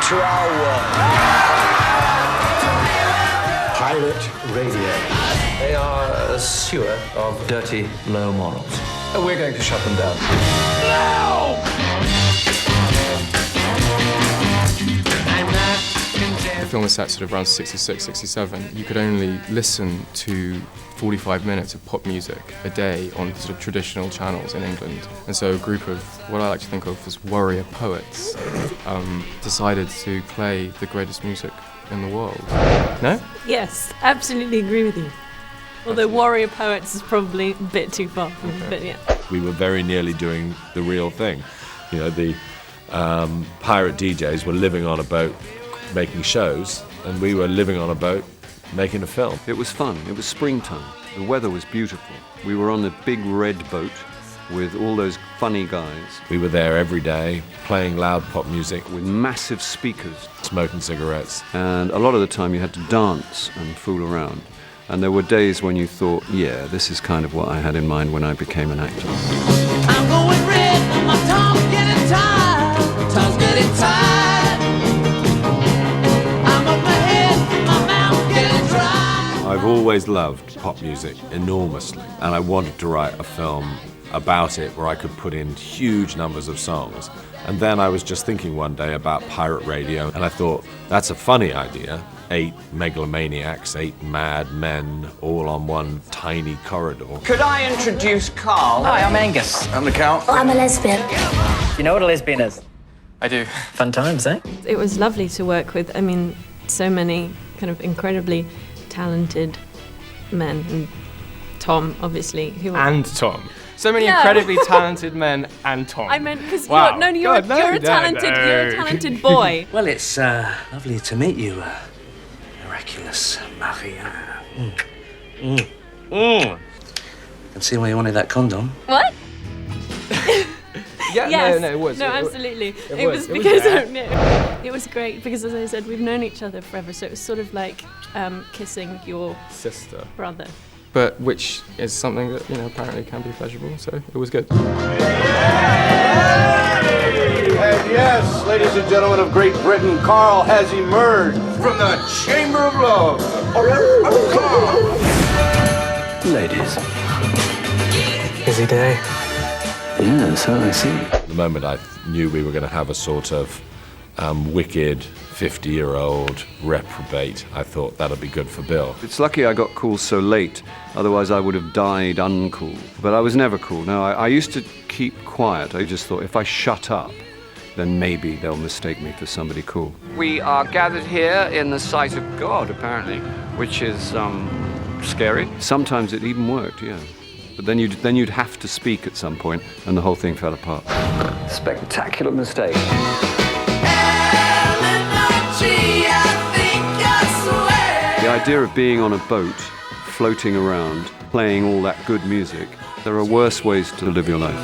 to our world. Pirate Radio. They are a sewer of dirty, low morals. And we're going to shut them down. No! The film was set sort of around 66, 67. You could only listen to 45 minutes of pop music a day on sort of traditional channels in England. And so a group of what I like to think of as warrior poets decided to play the greatest music in the world. No? Yes, absolutely agree with you. Although warrior poets is probably a bit too far from me, but yeah. We were very nearly doing the real thing. You know, the pirate DJs were living on a boat making shows, and we were living on a boat making a film. It was fun. It was springtime. The weather was beautiful. We were on the big red boat with all those funny guys. We were there every day, playing loud pop music, with massive speakers, smoking cigarettes. And a lot of the time you had to dance and fool around. And there were days when you thought, yeah, this is kind of what I had in mind when I became an actor. I'm going red, but my tongue's getting tired. Tongue's getting tired. I'm up my head, my mouth getting dry. I've always loved pop music enormously, and I wanted to write a film about it where I could put in huge numbers of songs. And then I was just thinking one day about pirate radio, and I thought, that's a funny idea. 8 megalomaniacs, 8 mad men, all on one tiny corridor. Could I introduce Carl? Hi, I'm Angus. I'm the Count. Oh, I'm a lesbian. You know what a lesbian is? I do. Fun times, eh? It was lovely to work with, I mean, so many kind of incredibly talented men, and Tom, obviously. Who And Tom. So many incredibly talented men and Tom. I meant because Wow. you're a talented boy. Well, it's lovely to meet you, miraculous Maria. Can see why you wanted that condom. What? Yeah, Yes. no, it was. No, It wa- absolutely. it was because there. it was great because, as I said, we've known each other forever, so it was sort of like kissing your Sister. brother. But which is something that, you know, apparently can be pleasurable, so it was good. And yes, ladies and gentlemen of Great Britain, Carl has emerged from the Chamber of Love. Ladies. Busy day. Yeah, so I see. The moment I knew we were going to have a sort of wicked 50-year-old reprobate, I thought that'll be good for Bill. It's lucky I got cool so late, otherwise I would have died uncool. But I was never cool. No, I used to keep quiet. I just thought if I shut up, then maybe they'll mistake me for somebody cool. We are gathered here in the sight of God, apparently, which is scary. Sometimes it even worked, yeah. But then you'd have to speak at some point, and the whole thing fell apart. Spectacular mistake. The idea of being on a boat, floating around, playing all that good music, there are worse ways to live your life.